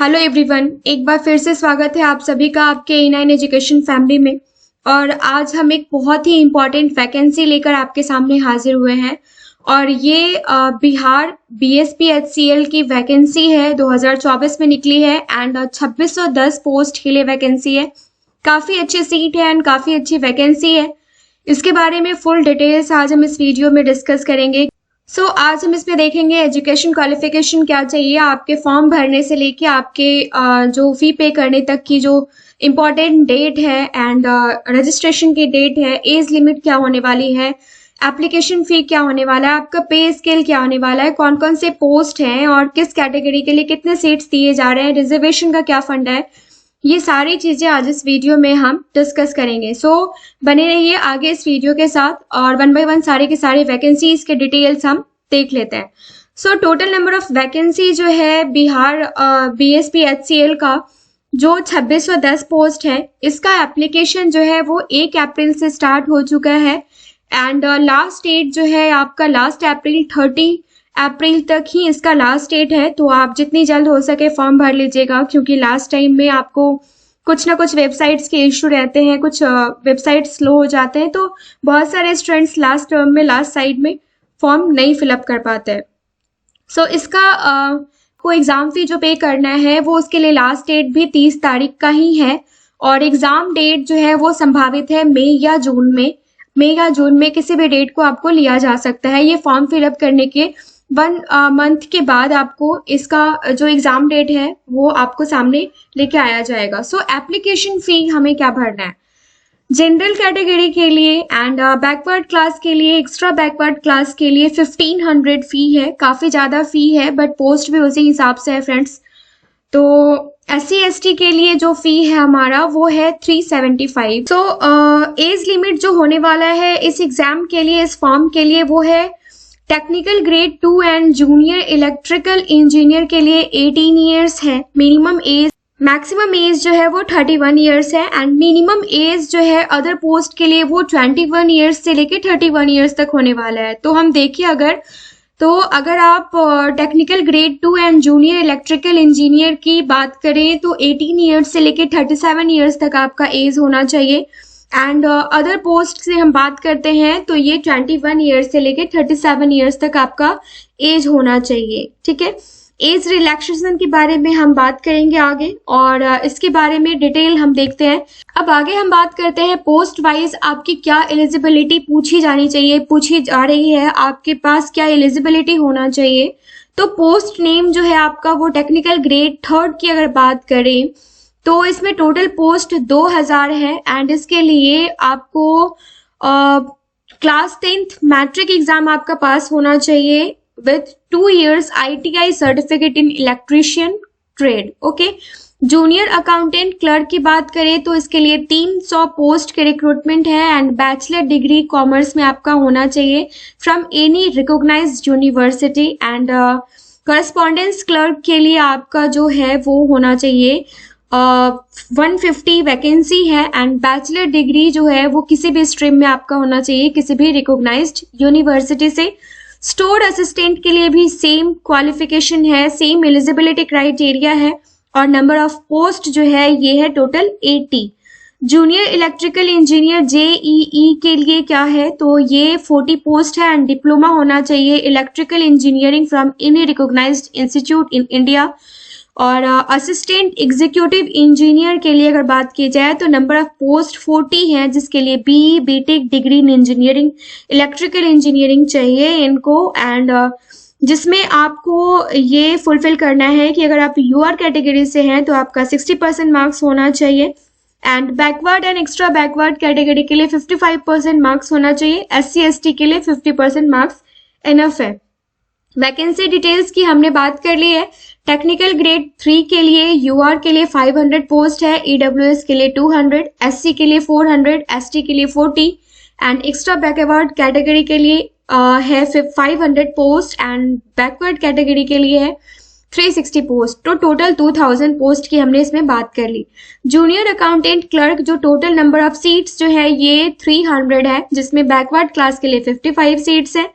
Hello everyone, एक बार फिर से स्वागत है आप सभी का आपके E9 एजुकेशन फैमिली में। और आज हम एक बहुत ही इम्पोर्टेंट वैकेंसी लेकर आपके सामने हाजिर हुए हैं और ये बिहार BSP HCL की वैकेंसी है, 2024 में निकली है एंड 2610 पोस्ट के लिए वैकेंसी है। काफ़ी अच्छी सीट है एंड काफ़ी अच्छी वैकेंसी है। इसके बारे में फुल डिटेल्स आज हम इस वीडियो में डिस्कस करेंगे। आज हम इसमें देखेंगे एजुकेशन क्वालिफिकेशन क्या चाहिए, आपके फॉर्म भरने से लेके आपके जो फी पे करने तक की जो इम्पोर्टेंट डेट है एंड रजिस्ट्रेशन की डेट है, एज लिमिट क्या होने वाली है, एप्लीकेशन फी क्या होने वाला है, आपका पे स्केल क्या होने वाला है, कौन कौन से पोस्ट हैं और किस कैटेगरी के लिए कितने सीट्स दिए जा रहे हैं, रिजर्वेशन का क्या फंड है, ये सारी चीज़ें आज इस वीडियो में हम डिस्कस करेंगे। बने रहिए आगे इस वीडियो के साथ और वन बाय वन सारे के सारे वैकेंसीज के डिटेल्स हम देख लेते हैं। टोटल नंबर ऑफ वैकेंसी जो है बिहार BSP HCL का जो 2610 पोस्ट है, इसका एप्लीकेशन जो है वो 1 अप्रैल से स्टार्ट हो चुका है एंड लास्ट डेट जो है आपका लास्ट अप्रैल 30 अप्रैल तक ही इसका लास्ट डेट है। तो आप जितनी जल्द हो सके फॉर्म भर लीजिएगा, क्योंकि लास्ट टाइम में आपको कुछ ना कुछ वेबसाइट्स के इशू रहते हैं, कुछ वेबसाइट स्लो हो जाते हैं, तो बहुत सारे स्टूडेंट्स लास्ट टर्म में लास्ट साइड में फॉर्म नहीं फिलअप कर पाते हैं। इसका को एग्ज़ाम फी जो पे करना है वो उसके लिए लास्ट डेट भी 30 तारीख का ही है और एग्ज़ाम डेट जो है वो संभावित है मई या जून में किसी भी डेट को आपको लिया जा सकता है। ये फॉर्म फिलअप करने के 1 मंथ के बाद आपको इसका जो एग्ज़ाम डेट है वो आपको सामने लेके आया जाएगा। एप्लीकेशन फ़ी हमें क्या भरना है, जनरल कैटेगरी के लिए एंड बैकवर्ड क्लास के लिए, एक्स्ट्रा बैकवर्ड क्लास के लिए 1500 फ़ी है। काफ़ी ज़्यादा फ़ी है बट पोस्ट भी उसी हिसाब से है फ्रेंड्स। तो SC ST के लिए जो फ़ी है हमारा वो है 375। एज लिमिट जो होने वाला है इस एग्ज़ाम के लिए, इस फॉर्म के लिए, वो है technical grade 2 and junior electrical engineer के लिए 18 ईयर्स है मिनिमम एज। मैक्सिमम एज जो है वो 31 ईयर्स है एंड मिनिमम एज जो है अदर पोस्ट के लिए वो 21 ईयर्स से लेके 31 ईयर्स तक होने वाला है। तो हम देखिए अगर आप technical grade 2 and junior electrical engineer की बात करें तो 18 ईयर्स से लेके 37 ईयर्स तक आपका एज होना चाहिए एंड अदर पोस्ट से हम बात करते हैं तो ये 21 ईयर्स से लेके 37 ईयर्स तक आपका एज होना चाहिए। ठीक है, एज रिलैक्सेशन के बारे में हम बात करेंगे आगे और इसके बारे में डिटेल हम देखते हैं। अब आगे हम बात करते हैं पोस्ट वाइज आपकी क्या एलिजिबिलिटी पूछी जा रही है, आपके पास क्या एलिजिबिलिटी होना चाहिए। तो पोस्ट नेम जो है आपका वो टेक्निकल ग्रेड 3 की अगर बात करें तो इसमें टोटल पोस्ट 2000 है एंड इसके लिए आपको क्लास 10th मैट्रिक एग्जाम आपका पास होना चाहिए with 2 years ITI certificate in electrician trade. Okay, junior accountant clerk की बात करें तो इसके लिए 300 पोस्ट के रिक्रूटमेंट है एंड बैचलर डिग्री कॉमर्स में आपका होना चाहिए from any recognised university and correspondence clerk के लिए आपका जो है वो होना चाहिए 150 वैकेंसी है एंड बैचलर डिग्री जो है वो किसी भी स्ट्रीम में आपका होना चाहिए किसी भी रिकॉग्नाइज्ड यूनिवर्सिटी से। स्टोर असिस्टेंट के लिए भी सेम क्वालिफिकेशन है, सेम एलिजिबिलिटी क्राइटेरिया है और नंबर ऑफ पोस्ट जो है ये है total 80। Junior electrical engineer JEE के लिए क्या है तो ये 40 पोस्ट है एंड डिप्लोमा होना चाहिए electrical engineering from any recognised institute in India. और असिस्टेंट एग्जीक्यूटिव इंजीनियर के लिए अगर बात की जाए तो नंबर ऑफ पोस्ट 40 है, जिसके लिए BE BTech degree in engineering electrical engineering चाहिए इनको एंड जिसमें आपको ये फुलफिल करना है कि अगर आप UR कैटेगरी से हैं तो आपका 60% मार्क्स होना चाहिए and backward and extra backward category के लिए 55% मार्क्स होना चाहिए। SC ST के लिए 50% मार्क्स इनफ है। वैकेंसी डिटेल्स की हमने बात कर ली है। टेक्निकल ग्रेड 3 के लिए UR के लिए 500 पोस्ट है, EWS के लिए 200, SC के लिए 400, ST के लिए 40 एंड एक्स्ट्रा बैकवर्ड कैटेगरी के लिए है 500 पोस्ट एंड बैकवर्ड कैटेगरी के लिए है 360 पोस्ट। तो टोटल 2000 पोस्ट की हमने इसमें बात कर ली। जूनियर अकाउंटेंट क्लर्क जो टोटल नंबर ऑफ सीट्स जो है ये 300 है, जिसमें बैकवर्ड क्लास के लिए 55 सीट्स है,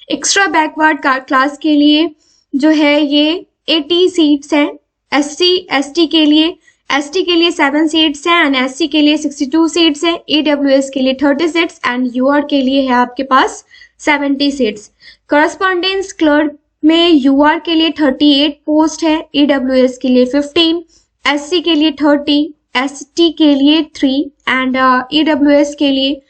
एक्स्ट्रा बैकवर्ड क्लास के लिए जो है ये 80 सीट्स हैं एसटी के लिए 7 सीट्स हैं एंड एससी के लिए 62 सीट्स हैं, ईडब्ल्यूएस के लिए 30 सीट्स एंड यूआर के लिए है आपके पास 70 सीट्स। करस्पॉन्डेंस क्लर्क में यूआर के लिए 38 पोस्ट है, ईडब्ल्यूएस के लिए 15, एससी के लिए 30, एसटी के लिए 3 एंड ईडब्ल्यूएस के लिए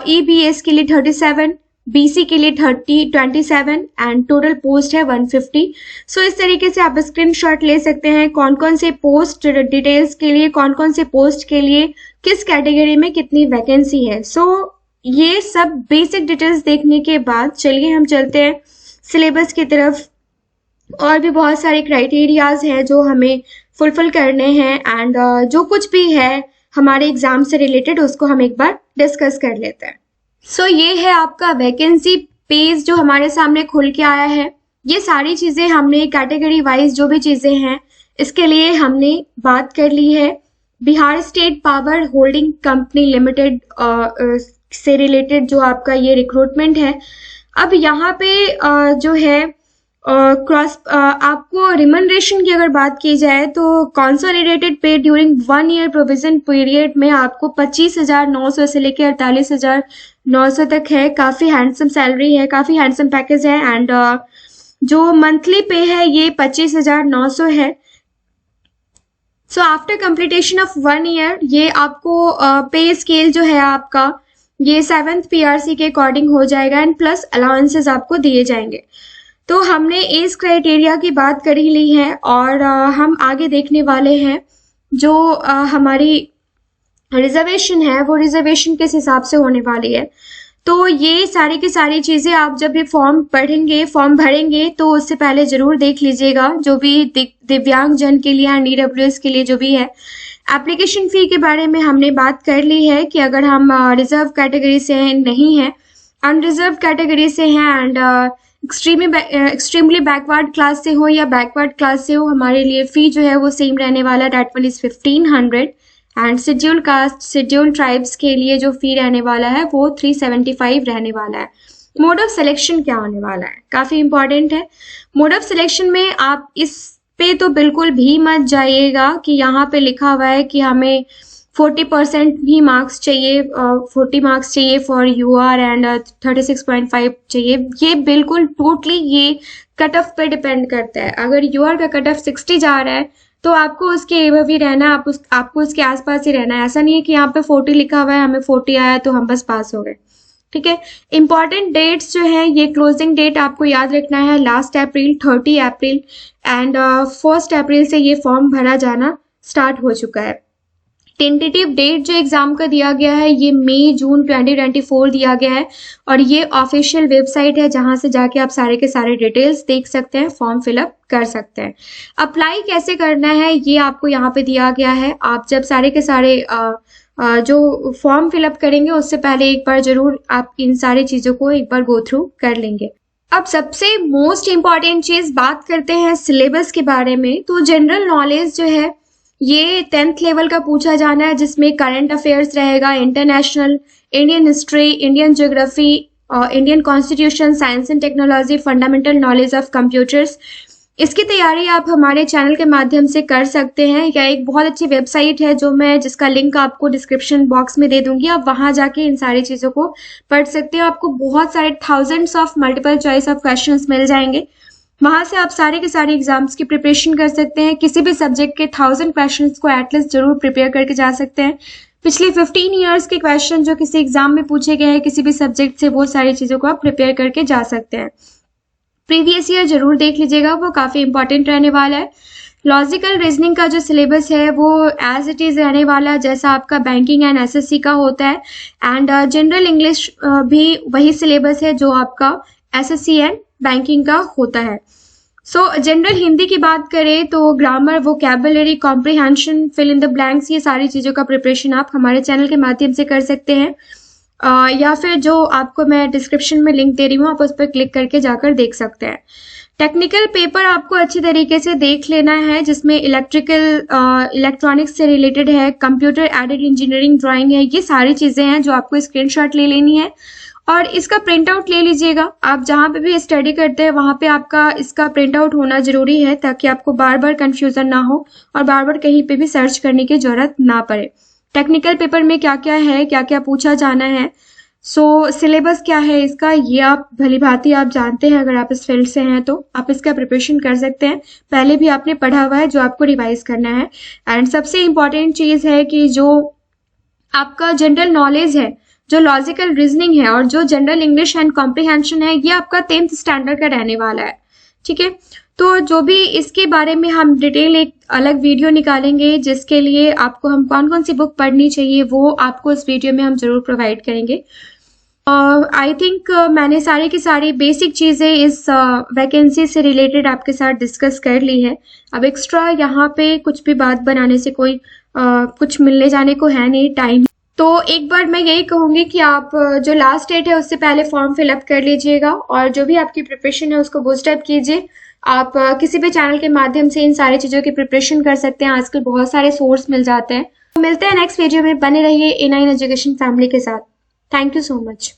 ईबीएस के लिए 37, बीसी के लिए 27 एंड टोटल पोस्ट है 150। सो इस तरीके से आप स्क्रीनशॉट ले सकते हैं कौन कौन से पोस्ट डिटेल्स के लिए, कौन कौन से पोस्ट के लिए किस कैटेगरी में कितनी वैकेंसी है। सो ये सब बेसिक डिटेल्स देखने के बाद चलिए हम चलते हैं सिलेबस की तरफ। और भी बहुत सारे क्राइटेरियाज हैं जो हमें फुलफिल करने हैं एंड जो कुछ भी है हमारे एग्जाम से रिलेटेड उसको हम एक बार डिस्कस कर लेते हैं। सो ये है आपका वैकेंसी पेज जो हमारे सामने खुल के आया है। ये सारी चीजें हमने कैटेगरी वाइज जो भी चीजें हैं इसके लिए हमने बात कर ली है। Bihar state power holding company limited से रिलेटेड जो आपका ये रिक्रूटमेंट है। अब यहाँ पे जो है आपको रिमनरेशन की अगर बात की जाए तो कंसोलिडेटेड पे ड्यूरिंग 1 ईयर प्रोविजन पीरियड में आपको 25,900 से लेकर 48,900 तक है। काफी हैंडसम सैलरी है, काफी हैंडसम पैकेज है एंड जो मंथली पे है ये 25,900 है। So after completion of 1 year ये आपको पे स्केल जो है आपका ये 7th पीआरसी के अकॉर्डिंग हो जाएगा एंड प्लस अलाउंसेस आपको दिए जाएंगे। तो हमने एज क्राइटेरिया की बात कर ही ली है और हम आगे देखने वाले हैं जो हमारी रिजर्वेशन है वो रिजर्वेशन किस हिसाब से होने वाली है। तो ये सारी की सारी चीजें आप जब ये फॉर्म पढ़ेंगे, फॉर्म भरेंगे तो उससे पहले जरूर देख लीजिएगा जो भी दिव्यांग जन के लिए एंड ईडब्ल्यूएस के लिए जो भी है। एप्लीकेशन फी के बारे में हमने बात कर ली है कि अगर हम रिजर्व कैटेगरी से नहीं है, अनरिजर्व कैटेगरी से हैं एंड एक्सट्रीमली बैकवर्ड क्लास से हो या बैकवर्ड क्लास से हो, हमारे लिए फी जो है वो सेम रहने वाला है, that one is 1500 and schedule caste schedule tribes के लिए जो फी रहने वाला है वो 375 रहने वाला है। मोड ऑफ सिलेक्शन क्या होने वाला है, काफी इंपॉर्टेंट है। मोड ऑफ सिलेक्शन में आप इस पे तो बिल्कुल भी मत जाइएगा कि यहाँ पे लिखा हुआ है कि हमें 40% भी मार्क्स चाहिए, 40 मार्क्स चाहिए फॉर यूआर एंड 36.5 चाहिए। ये बिल्कुल टोटली ये कट ऑफ पे डिपेंड करता है। अगर यूआर का कट ऑफ 60 जा रहा है तो आपको उसके एबव ही रहना है, आपको उसके आसपास ही रहना है। ऐसा नहीं है कि यहाँ पे 40 लिखा हुआ है हमें 40 आया तो हम बस पास हो गए, ठीक है। इंपॉर्टेंट डेट्स जो है ये क्लोजिंग डेट आपको याद रखना है लास्ट अप्रैल 30 अप्रैल एंड 1 अप्रैल से ये फॉर्म भरा जाना स्टार्ट हो चुका है। टेंटेटिव डेट जो एग्जाम का दिया गया है ये मई जून 2024 दिया गया है और ये ऑफिशियल वेबसाइट है जहां से जाके आप सारे के सारे डिटेल्स देख सकते हैं, फॉर्म फिलअप कर सकते हैं। अप्लाई कैसे करना है ये आपको यहाँ पे दिया गया है। आप जब सारे के सारे जो फॉर्म फिलअप करेंगे उससे पहले एक बार जरूर आप इन सारी चीजों को एक बार गो थ्रू कर लेंगे। अब सबसे मोस्ट इम्पॉर्टेंट चीज बात करते हैं सिलेबस के बारे में। तो जनरल नॉलेज जो है ये 10th लेवल का पूछा जाना है जिसमें करंट अफेयर्स रहेगा, international, Indian history, Indian geography, Indian constitution, science and technology, fundamental knowledge of computers. इसकी तैयारी आप हमारे चैनल के माध्यम से कर सकते हैं या एक बहुत अच्छी वेबसाइट है जिसका लिंक आपको डिस्क्रिप्शन बॉक्स में दे दूंगी, आप वहां जाके इन सारी चीजों को पढ़ सकते हैं। आपको बहुत सारे thousands of multiple choice of questions मिल जाएंगे, वहां से आप सारे के सारे एग्जाम्स की प्रिपरेशन कर सकते हैं। किसी भी सब्जेक्ट के 1000 क्वेश्चंस को एटलीस्ट जरूर प्रिपेयर करके जा सकते हैं। पिछले 15 ईयर्स के क्वेश्चन जो किसी एग्जाम में पूछे गए हैं किसी भी सब्जेक्ट से, वो सारी चीजों को आप प्रिपेयर करके जा सकते हैं। प्रीवियस ईयर जरूर देख लीजिएगा, वो काफी इंपॉर्टेंट रहने वाला है। लॉजिकल रीजनिंग का जो सिलेबस है वो एज इट इज रहने वाला है जैसा आपका बैंकिंग एंड एसएससी का होता है एंड जनरल इंग्लिश भी वही सिलेबस है जो आपका एसएससी एंड बैंकिंग का होता है। सो जनरल हिंदी की बात करें तो grammar, vocabulary, comprehension, fill in the blanks, ये सारी चीजों का प्रिपरेशन आप हमारे चैनल के माध्यम से कर सकते हैं या फिर जो आपको मैं डिस्क्रिप्शन में लिंक दे रही हूँ आप उस पर क्लिक करके जाकर देख सकते हैं। टेक्निकल पेपर आपको अच्छी तरीके से देख लेना है जिसमें इलेक्ट्रॉनिक्स से रिलेटेड है, कंप्यूटर एडेड इंजीनियरिंग, ड्राइंग है, ये सारी चीजें हैं जो आपको स्क्रीनशॉट ले लेनी है और इसका प्रिंट आउट ले लीजिएगा। आप जहाँ पे भी स्टडी करते हैं वहाँ पे आपका इसका प्रिंट आउट होना जरूरी है, ताकि आपको बार बार कंफ्यूजन ना हो और बार बार कहीं पे भी सर्च करने की जरूरत ना पड़े। टेक्निकल पेपर में क्या क्या है, क्या क्या पूछा जाना है, सिलेबस क्या है इसका, ये आप भली भांति आप जानते हैं। अगर आप इस फील्ड से हैं तो आप इसका प्रिपरेशन कर सकते हैं। पहले भी आपने पढ़ा हुआ है, जो आपको रिवाइज करना है। एंड सबसे इम्पॉर्टेंट चीज है कि जो आपका जनरल नॉलेज है, जो लॉजिकल रीजनिंग है और जो जनरल इंग्लिश एंड कॉम्प्रिहेंशन है, ये आपका 10th स्टैंडर्ड का रहने वाला है। ठीक है, तो जो भी इसके बारे में हम डिटेल एक अलग वीडियो निकालेंगे, जिसके लिए आपको हम कौन कौन सी बुक पढ़नी चाहिए वो आपको इस वीडियो में हम जरूर प्रोवाइड करेंगे। आई थिंक मैंने सारी की सारी बेसिक चीज़ें इस वैकेंसी से रिलेटेड आपके साथ डिस्कस कर ली है। अब एक्स्ट्रा यहाँ पे कुछ भी बात बनाने से कोई कुछ मिलने जाने को है नहीं टाइम। तो एक बार मैं यही कहूँगी कि आप जो लास्ट डेट है उससे पहले फॉर्म फिलअप कर लीजिएगा और जो भी आपकी प्रिपरेशन है उसको बूस्टअप कीजिए। आप किसी भी चैनल के माध्यम से इन सारी चीज़ों की प्रिपरेशन कर सकते हैं। आजकल बहुत सारे सोर्स मिल जाते हैं। मिलते हैं नेक्स्ट वीडियो में। बने रहिए A9 एजुकेशन फैमिली के साथ। Thank you so much.